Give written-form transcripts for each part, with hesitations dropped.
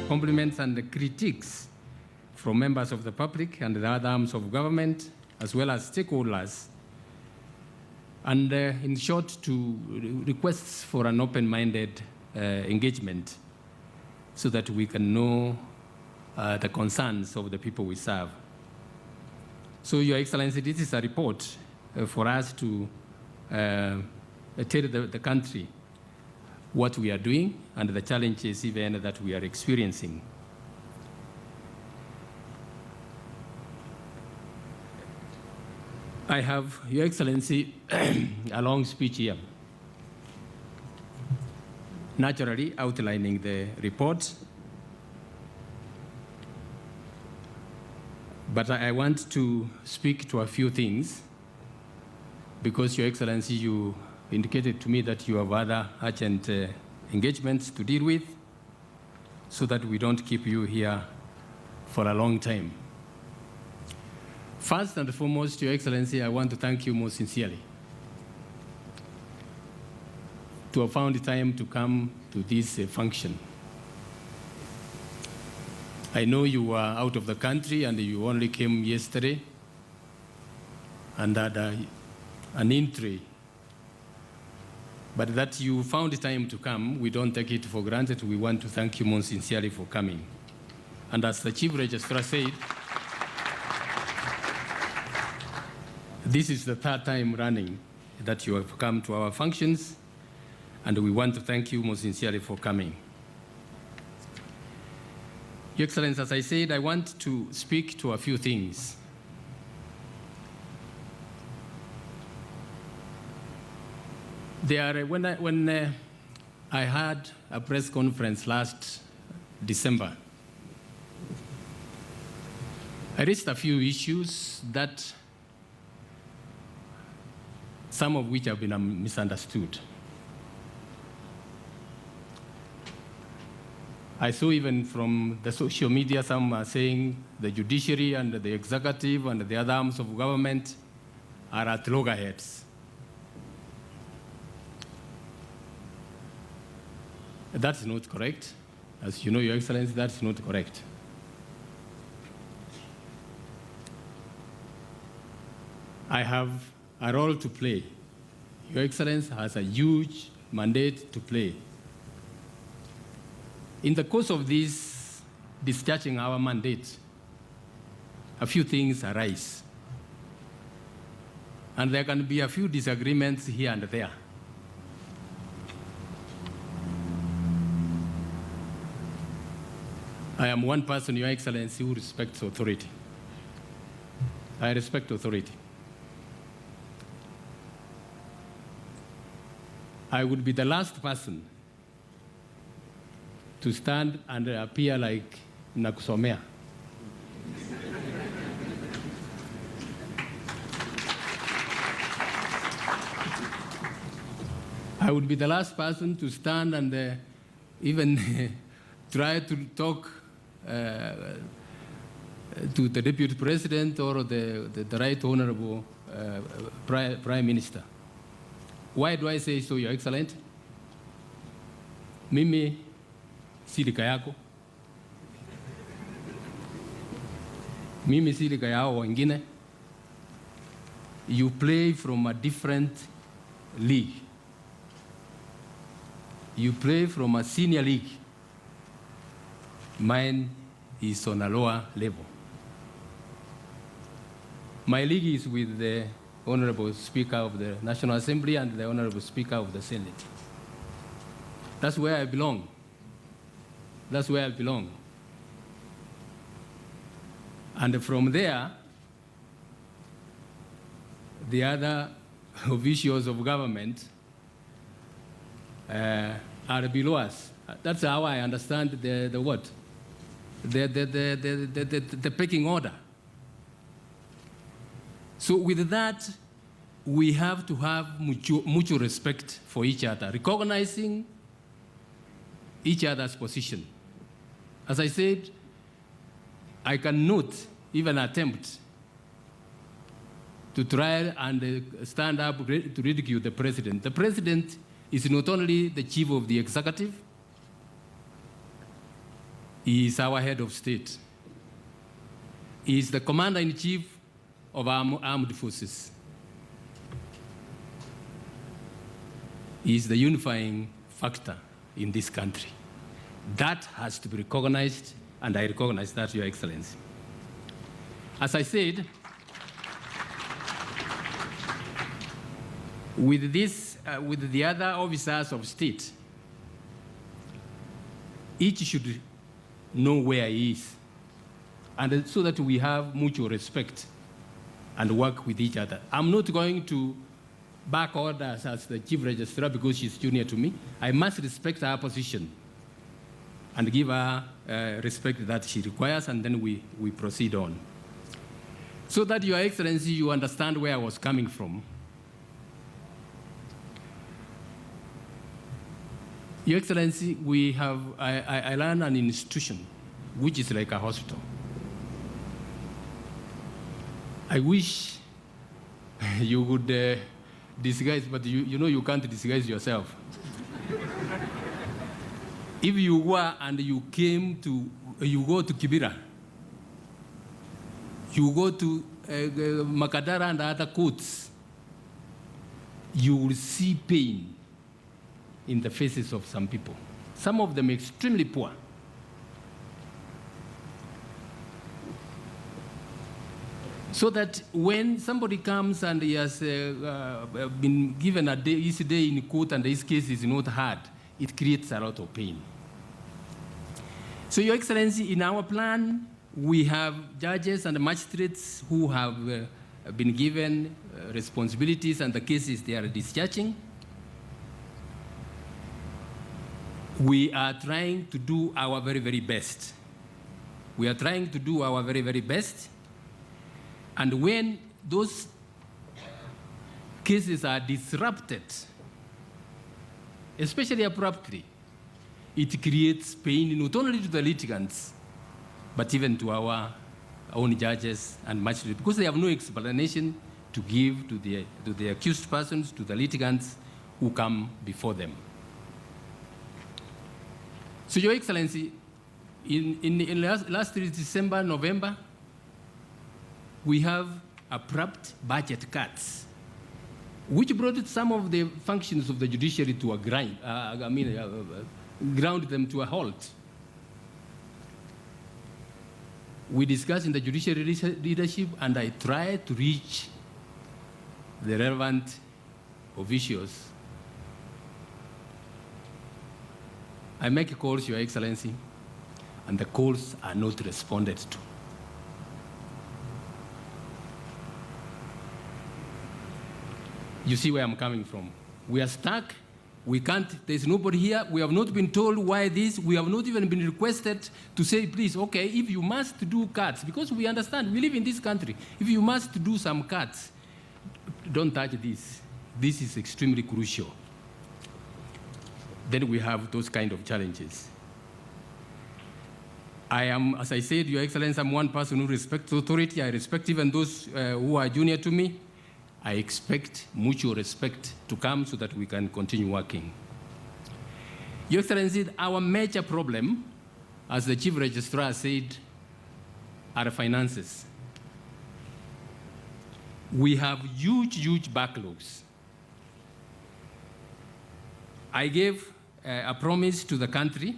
compliments and critiques from members of the public and the other arms of government, as well as stakeholders, and in short, to requests for an open-minded engagement so that we can know the concerns of the people we serve. So, Your Excellency, this is a report for us to tell the country what we are doing and the challenges even that we are experiencing. I have, Your Excellency, a long speech here, naturally outlining the report, but I want to speak to a few things because, Your Excellency, you indicated to me that you have other urgent engagements to deal with so that we don't keep you here for a long time. First and foremost, Your Excellency, I want to thank you most sincerely to have found the time to come to this function. I know you were out of the country and you only came yesterday and had an entry, but that you found the time to come, we don't take it for granted. We want to thank you most sincerely for coming. And as the Chief Registrar said, this is the third time running that you have come to our functions, and we want to thank you most sincerely for coming. Your Excellency, as I said, I want to speak to a few things. When I had a press conference last December, I raised a few issues that some of which have been misunderstood. I saw even from the social media, some are saying the judiciary and the executive and the other arms of government are at loggerheads. That's not correct. As you know, Your Excellency, that's not correct. I have a role to play. Your Excellency has a huge mandate to play. In the course of this discharging our mandate, a few things arise. And there can be a few disagreements here and there. I am one person, Your Excellency, who respects authority. I respect authority. I would be the last person to stand and appear like nakusomea. I would be the last person to stand and even try to talk to the Deputy President or the Right Honorable Prime Minister. Why do I say so, Your Excellency? Mimi si rika yako. Mimi si rika yao wengine. You play from a different league. You play from a senior league. Mine is on a lower level. My league is with the Honorable Speaker of the National Assembly and the Honorable Speaker of the Senate. That's where I belong. That's where I belong. And from there, the other officials of government are below us. That's how I understand the what? The pecking order. So with that, we have to have mutual respect for each other, recognizing each other's position. As I said, I cannot even attempt to try and stand up to ridicule the president. The president is not only the chief of the executive, He is our head of state. He is the commander-in-chief of our armed forces. He is the unifying factor in this country. That has to be recognized, and I recognize that, Your Excellency. As I said, with the other officers of state, each should know where he is, and so that we have mutual respect and work with each other. I'm not going to back orders as the chief registrar because she's junior to me. I must respect her position and give her respect that she requires, and then we proceed on. So that, Your Excellency, you understand where I was coming from. Your Excellency, we have, I run an institution which is like a hospital. I wish you would disguise, but you know you can't disguise yourself. If you were and you came to, you go to Kibera, you go to Makadara and other courts, you will see pain in the faces of some people. Some of them extremely poor. So that when somebody comes and he has been given a day, his day in court and his case is not heard, it creates a lot of pain. So, Your Excellency, in our plan, we have judges and magistrates who have been given responsibilities and the cases they are discharging. We are trying to do our very, very best. We are trying to do our very, very best. And when those cases are disrupted, especially abruptly, it creates pain not only to the litigants, but even to our own judges and magistrates, because they have no explanation to give to the accused persons, to the litigants who come before them. So, Your Excellency, in last December, November, we have abrupt budget cuts, which brought some of the functions of the judiciary to a grind, ground them to a halt. We discussed in the judiciary leadership, and I tried to reach the relevant officials. I make calls, Your Excellency, and the calls are not responded to. You see where I'm coming from. We are stuck. We can't, there's nobody here. We have not been told why this. We have not even been requested to say, please, okay, if you must do cuts, because we understand, we live in this country. If you must do some cuts, don't touch this. This is extremely crucial. Then we have those kind of challenges. I am, as I said, Your Excellency, I'm one person who respects authority. I respect even those who are junior to me. I expect mutual respect to come so that we can continue working. Your Excellency, our major problem, as the Chief Registrar said, are finances. We have huge backlogs. I gave a promise to the country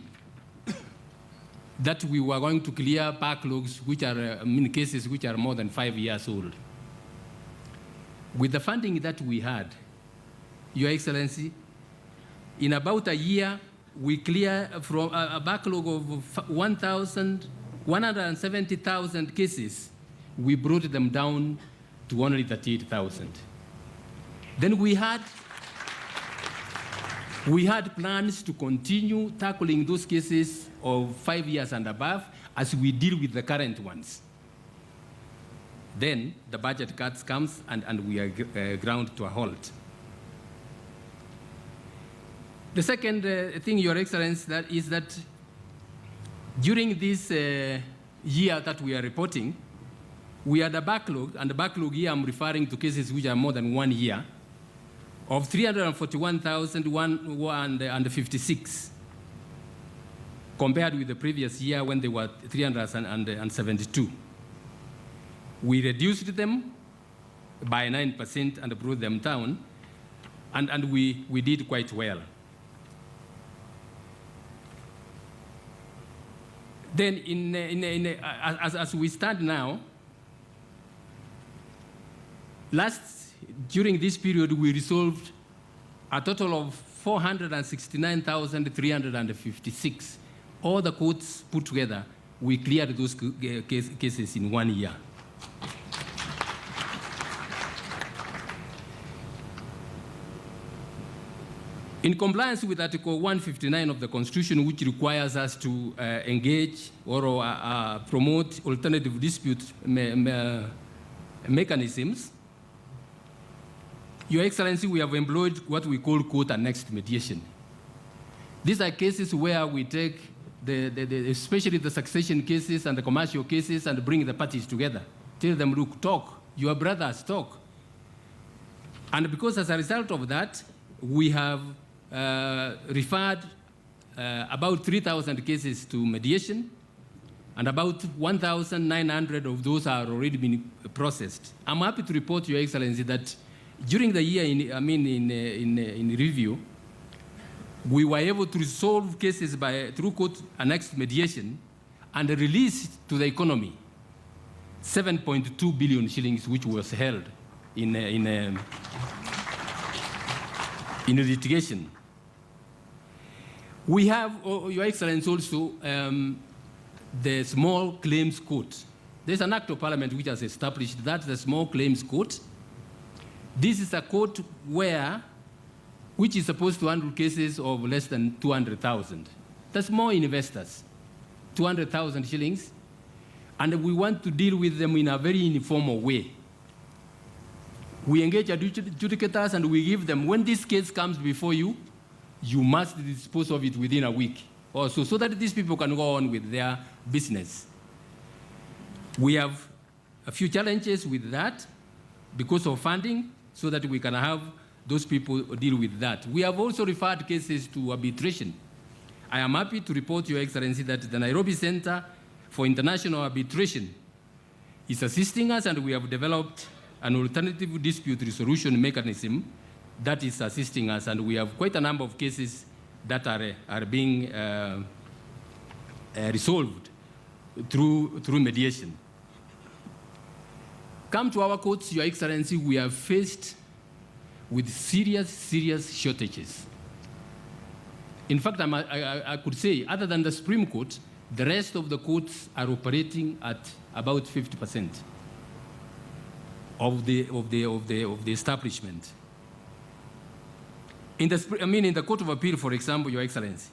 that we were going to clear backlogs, which are, in cases which are more than 5 years old. With the funding that we had, Your Excellency, in about a year, we clear from a backlog of 170,000 cases, we brought them down to only 38,000. Then we had plans to continue tackling those cases of 5 years and above as we deal with the current ones. Then the budget cuts comes and we are ground to a halt. The second thing, Your Excellency, is that during this year that we are reporting, we had a backlog, and the backlog here I'm referring to cases which are more than 1 year, of 341,156. compared with the previous year when they were 372. We reduced them by 9% and brought them down, and we did quite well. Then as we stand now, during this period, we resolved a total of 469,356. All the courts put together, we cleared those cases in 1 year. In compliance with Article 159 of the Constitution, which requires us to engage or promote alternative dispute mechanisms, Your Excellency, we have employed what we call court-annexed mediation. These are cases where we take, especially the succession cases and the commercial cases, and bring the parties together. Tell them, look, talk. Your brothers, talk. And because as a result of that, we have referred about 3,000 cases to mediation, and about 1,900 of those are already been processed. I'm happy to report, Your Excellency, that during the year in review, we were able to resolve cases through court-annexed mediation and release to the economy 7.2 billion shillings, which was held in litigation. We have, Your Excellency, also the Small Claims Court. There's an act of parliament which has established that, the Small Claims Court. This is a court which is supposed to handle cases of less than 200,000. The small investors, 200,000 shillings, and we want to deal with them in a very informal way. We engage adjudicators and we give them, when this case comes before you, you must dispose of it within a week also, so that these people can go on with their business. We have a few challenges with that because of funding, so that we can have those people deal with that. We have also referred cases to arbitration. I am happy to report, Your Excellency, that the Nairobi Center for International Arbitration is assisting us, and we have developed an alternative dispute resolution mechanism that is assisting us, and we have quite a number of cases that are being resolved through mediation. Come to our courts, Your Excellency, we are faced with serious shortages. In fact, I could say, other than the Supreme Court, the rest of the courts are operating at about 50% of the establishment. In the Court of Appeal, for example, Your Excellency,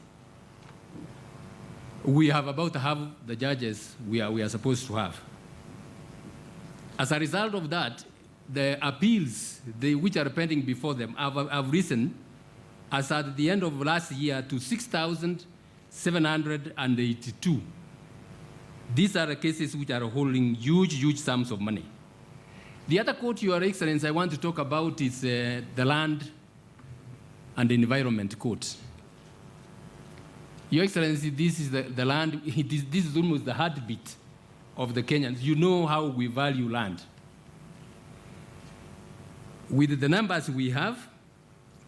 we have about half the judges we are supposed to have. As a result of that, the appeals which are pending before them have risen, as at the end of last year, to 6,782. These are the cases which are holding huge sums of money. The other court, Your Excellency, I want to talk about is the Land and Environment Court. Your Excellency, this is the land, this is almost the heartbeat of the Kenyans. You know how we value land. With the numbers we have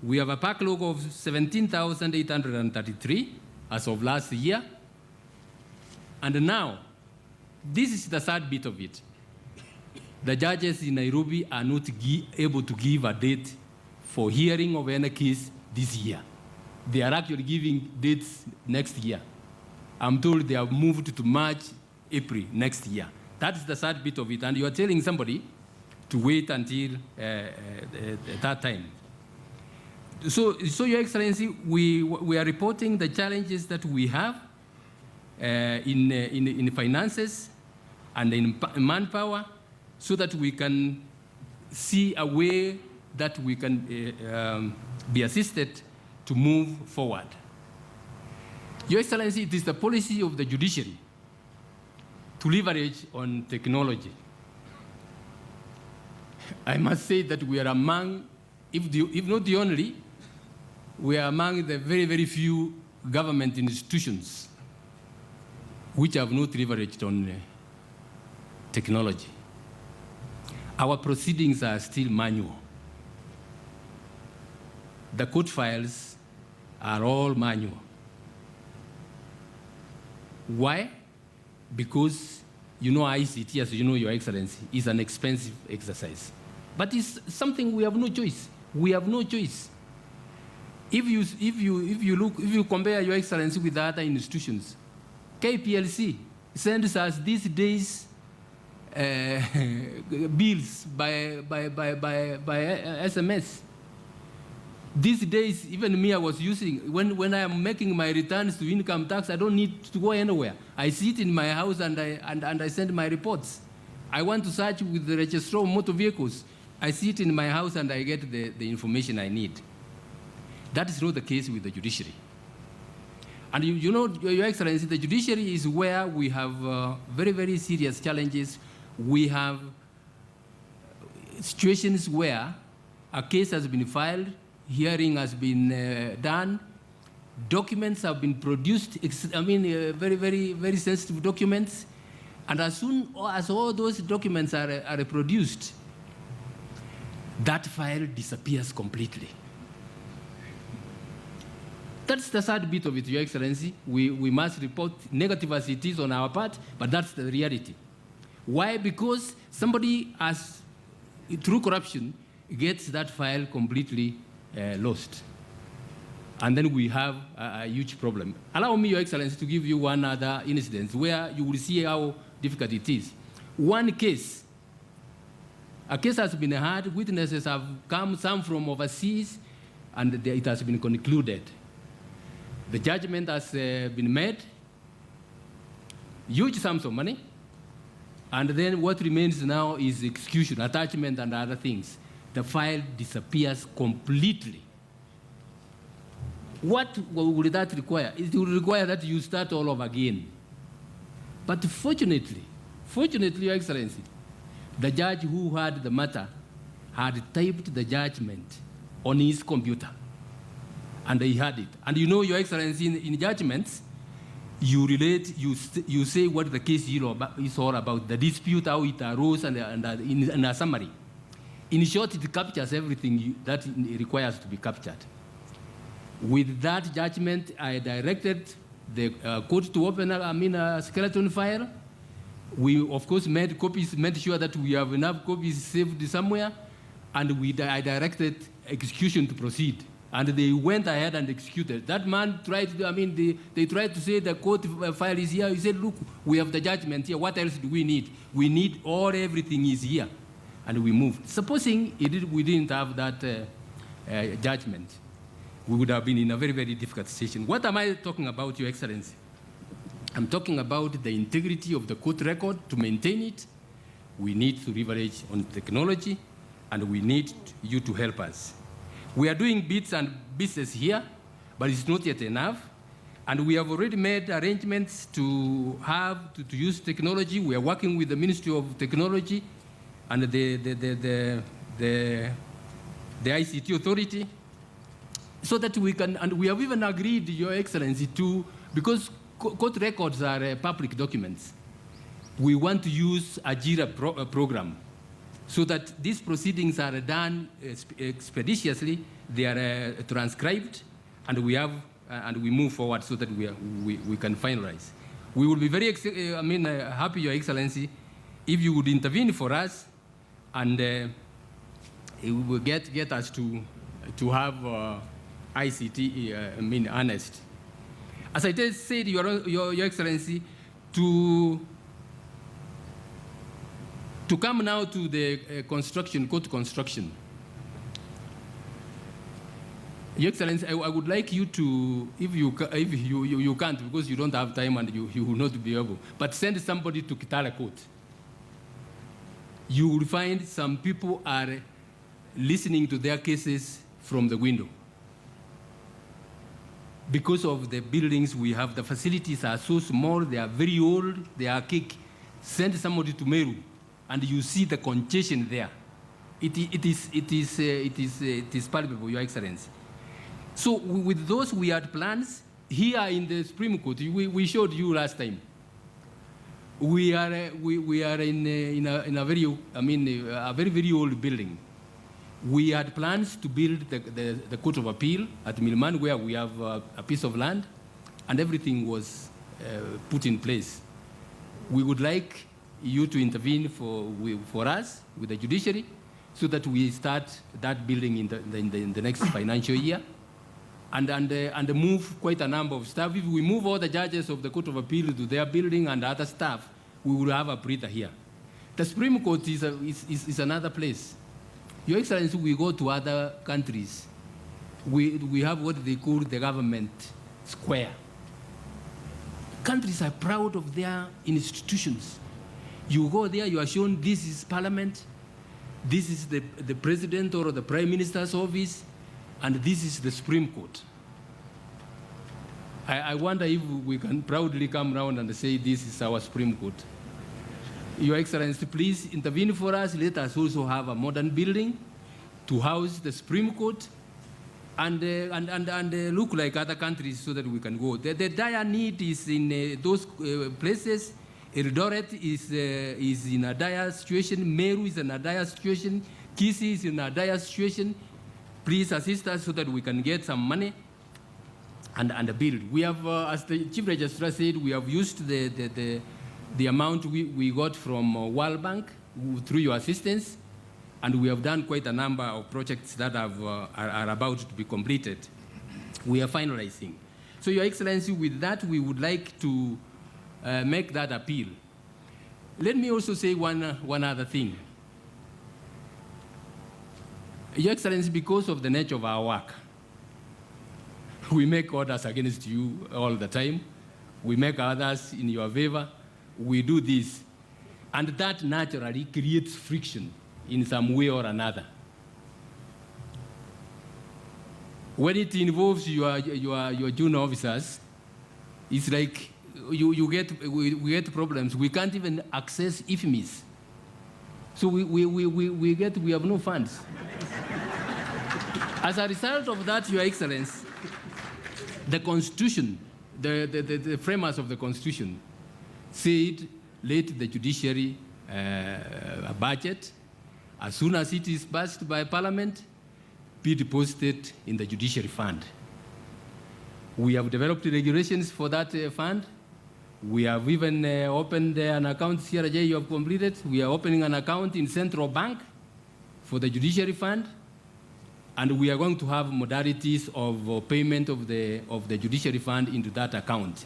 a backlog of 17,833 as of last year. And now, this is the sad bit of it. The judges in Nairobi are not able to give a date for hearing of any case this year. They are actually giving dates next year. I'm told they have moved to March, April next year. That's the sad bit of it. And you are telling somebody to wait until that time. So Your Excellency, we are reporting the challenges that we have in finances and in manpower, so that we can see a way that we can be assisted to move forward. Your Excellency, it is the policy of the judiciary to leverage on technology. I must say that we are among, if not the only, we are among the very few government institutions which have not leveraged on technology. Our proceedings are still manual. The court files are all manual. Why? Because you know ICT, as you know, Your Excellency, is an expensive exercise. But it's something we have no choice. We have no choice. If you compare, Your Excellency, with other institutions, KPLC sends us these days bills by SMS. These days, even me, I was using, when I am making my returns to income tax, I don't need to go anywhere. I sit in my house and I send my reports. I want to search with the registrar of motor vehicles. I sit in my house and I get the information I need. That is not the case with the judiciary. And you know, Your Excellency, the judiciary is where we have very, very serious challenges. We have situations where a case has been filed, hearing has been done, documents have been produced, very, very, very sensitive documents, and as soon as all those documents are produced, that file disappears completely. That's the sad bit of it, Your Excellency. We must report negative as it is on our part, but that's the reality. Why? Because somebody has, through corruption, gets that file completely lost. And then we have a huge problem. Allow me, Your Excellency, to give you one other incident where you will see how difficult it is. One case, a case has been heard, witnesses have come, some from overseas, and it has been concluded. The judgment has been made, huge sums of money, and then what remains now is execution, attachment, and other things. The file disappears completely. What would that require? It will require that you start all over again. But fortunately, Your Excellency, the judge who heard the matter had typed the judgment on his computer, and he had it. And you know, Your Excellency, in judgments, you relate, you say what the case is all about, the dispute, how it arose, and in a summary. In short, it captures everything that it requires to be captured. With that judgment, I directed the court to open a skeleton file. We, of course, made copies, made sure that we have enough copies saved somewhere, and I directed execution to proceed. And they went ahead and executed. That man tried, they tried to say the court file is here. He said, look, we have the judgment here. What else do we need? We need everything is here. And we moved. Supposing we didn't have that judgment, we would have been in a very, very difficult situation. What am I talking about, Your Excellency? I'm talking about the integrity of the court record. To maintain it, we need to leverage on technology, and we need you to help us. We are doing bits and pieces here, but it's not yet enough. And we have already made arrangements to use technology. We are working with the Ministry of Technology and the ICT authority, so that we can, and we have even agreed, Your Excellency, to, because court records are public documents, we want to use a JIRA program, so that these proceedings are done expeditiously, they are transcribed, and we move forward so that we can finalize. We will be very happy, Your Excellency, if you would intervene for us, and it will get us to have ICT honest. As I just said, Your Excellency, to come now to the court construction. Your Excellency, I would like you to, if you can't, because you don't have time and you will not be able, but send somebody to Kitale Court. You will find some people are listening to their cases from the window. Because of the buildings we have, the facilities are so small, they are very old, they are archaic. Send somebody to Meru, and you see the congestion there. It is palpable, Your Excellency. So with those, we had plans. Here in the Supreme Court, we showed you last time. We are in a very, I mean, a very, very old building. We had plans to build the Court of Appeal at Milman, where we have a piece of land, and everything was put in place. We would like you to intervene for us with the judiciary so that we start that building in the next financial year and move quite a number of staff. If we move all the judges of the Court of Appeal to their building and other staff, we will have a breather here. The Supreme Court is another place. Your Excellency, we go to other countries. We have what they call the government square. Countries are proud of their institutions. You go there, you are shown this is parliament, this is the president or the prime minister's office, and this is the Supreme Court. I wonder if we can proudly come around and say this is our Supreme Court. Your Excellency, please intervene for us. Let us also have a modern building to house the Supreme Court and look like other countries so that we can go. The dire need is in those places. Eldoret is in a dire situation. Meru is in a dire situation. Kisii is in a dire situation. Please assist us so that we can get some money and build. We have, as the Chief Registrar said, we have used the amount we got from World Bank through your assistance, and we have done quite a number of projects that are about to be completed. We are finalizing. So, Your Excellency, with that, we would like to make that appeal. Let me also say one other thing. Your Excellency, because of the nature of our work, we make orders against you all the time. We make others in your favor. We do this. And that naturally creates friction in some way or another. When it involves your junior officers, it's like we get problems. We can't even access IFMIS. So we have no funds. As a result of that, Your Excellency, the Constitution, the framers of the Constitution said, let the judiciary budget, as soon as it is passed by Parliament, be deposited in the judiciary fund. We have developed regulations for that fund. We have even opened an account, CRJ you have completed. We are opening an account in Central Bank for the judiciary fund. And we are going to have modalities of payment of the judiciary fund into that account.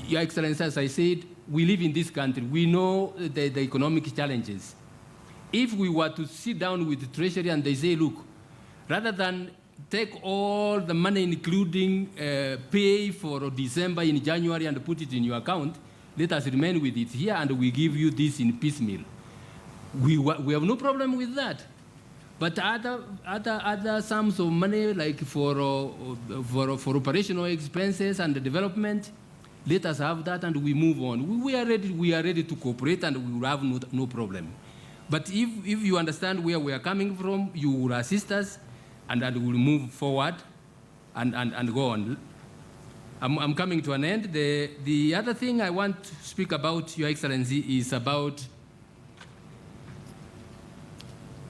Your Excellency, as I said, we live in this country. We know the economic challenges. If we were to sit down with the Treasury and they say, look, rather than take all the money, including pay for December in January and put it in your account, let us remain with it here and we give you this in piecemeal. We have no problem with that. But other sums of money, like for operational expenses and development, let us have that and we move on. We are ready to cooperate and we will have no problem. But if you understand where we are coming from, you will assist us and we will move forward and go on. I'm coming to an end. The other thing I want to speak about, Your Excellency, is about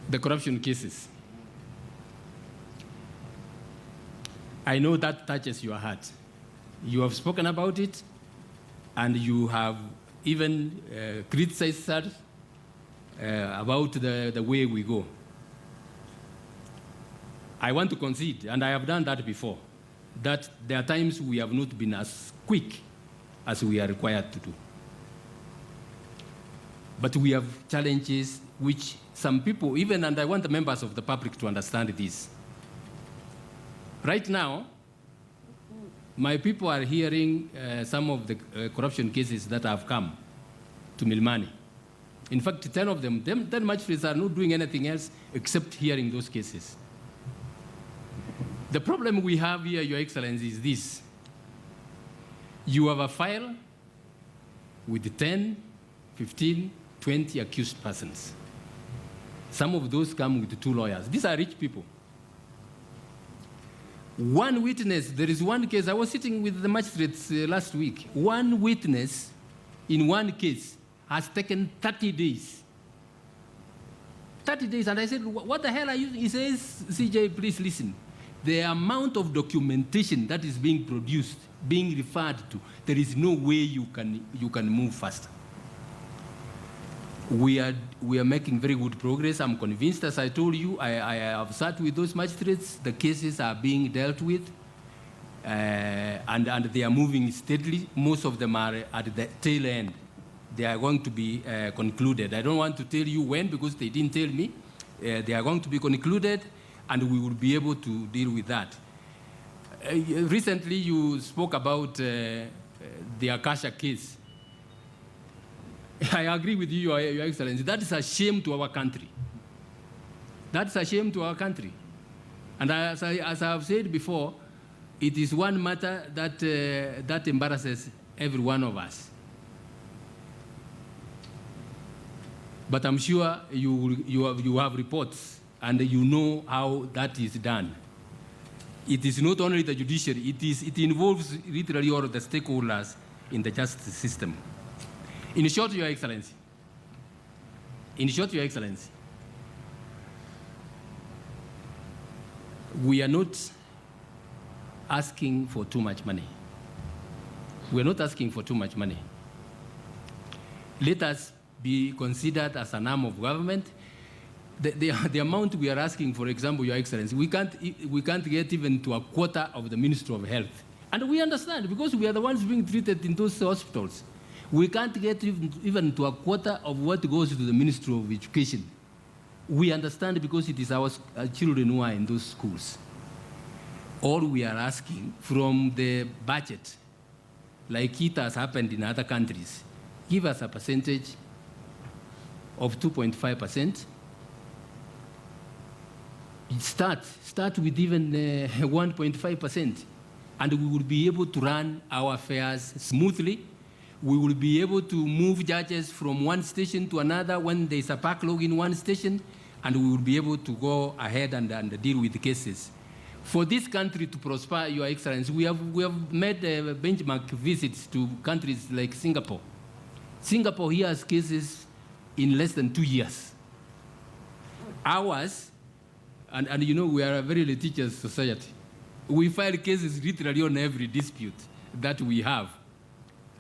the corruption cases. I know that touches your heart. You have spoken about it, and you have even criticized us about the way we go. I want to concede, and I have done that before, that there are times we have not been as quick as we are required to do. But we have challenges which some people, even, and I want the members of the public to understand this. Right now, my people are hearing some of the corruption cases that have come to Milmani. In fact, 10 of them, 10 magistrates are not doing anything else except hearing those cases. The problem we have here, Your Excellency, is this. You have a file with 10, 15, 20 accused persons. Some of those come with 2 lawyers. These are rich people. One witness, there is one case, I was sitting with the magistrates last week. One witness in one case has taken 30 days. 30 days, and I said, what the hell are you? He says, CJ, please listen. The amount of documentation that is being produced, being referred to, there is no way you can move faster. We are making very good progress. I'm convinced, as I told you, I have sat with those magistrates. The cases are being dealt with, and they are moving steadily. Most of them are at the tail end. They are going to be concluded. I don't want to tell you when because they didn't tell me. They are going to be concluded, and we will be able to deal with that. Recently, you spoke about the Akasha case. I agree with you, Your Excellency. That is a shame to our country. That's a shame to our country. And as I have said before, it is one matter that embarrasses every one of us. But I'm sure you have reports, and you know how that is done. It is not only the judiciary, it involves literally all of the stakeholders in the justice system. In short, Your Excellency, we are not asking for too much money. We are not asking for too much money. Let us be considered as an arm of government. The amount we are asking, for example, Your Excellency, we can't get even to a quarter of the Ministry of Health. And we understand, because we are the ones being treated in those hospitals. We can't get even to a quarter of what goes to the Ministry of Education. We understand because it is our children who are in those schools. All we are asking from the budget, like it has happened in other countries, give us a percentage of 2.5%. Start with even 1.5%, and we will be able to run our affairs smoothly. We will be able to move judges from one station to another when there's a backlog in one station, and we will be able to go ahead and deal with the cases. For this country to prosper, Your Excellency, we have made benchmark visits to countries like Singapore. Singapore here has cases in less than 2 years. Ours, and you know, we are a very litigious society. We file cases literally on every dispute that we have.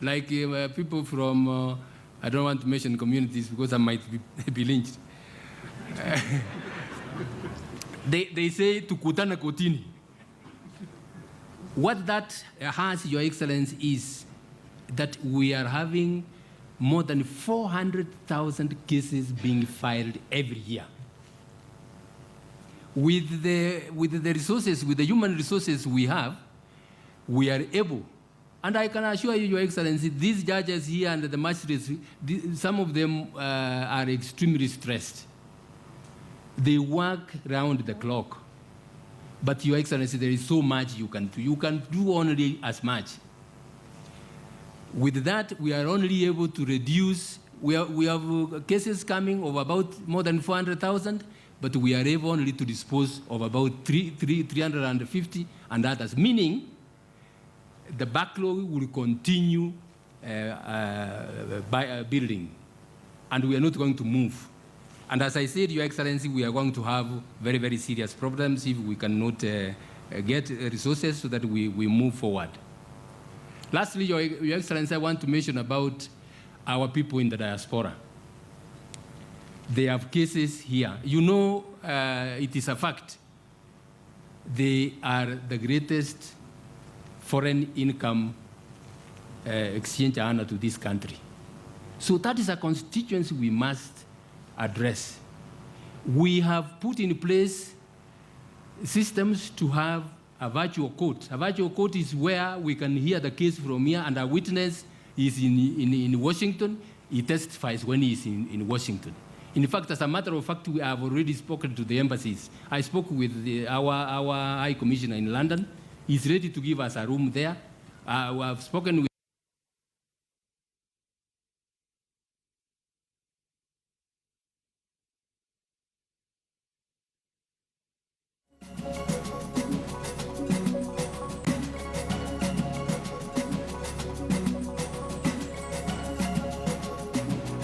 Like people from, I don't want to mention communities because I might be lynched. They say tukutana kotini. What that has, Your Excellency, is that we are having more than 400,000 cases being filed every year. With the resources, with the human resources we have, we are able. And I can assure you, Your Excellency, these judges here and the magistrates, some of them are extremely stressed. They work round the clock. But, Your Excellency, there is so much you can do. You can do only as much. With that, we are only able to reduce. We have cases coming of about more than 400,000, but we are able only to dispose of about 350 and others, meaning the backlog will continue building, and we are not going to move. And as I said, Your Excellency, we are going to have very, very serious problems if we cannot get resources so that we move forward. Lastly, Your Excellency, I want to mention about our people in the diaspora. They have cases here. You know, it is a fact. They are the greatest foreign income exchange earner to this country. So that is a constituency we must address. We have put in place systems to have a virtual court. A virtual court is where we can hear the case from here, and a witness is in Washington. He testifies when he is in Washington. In fact, as a matter of fact, we have already spoken to the embassies. I spoke with our High Commissioner in London. He's ready to give us a room there. We have spoken with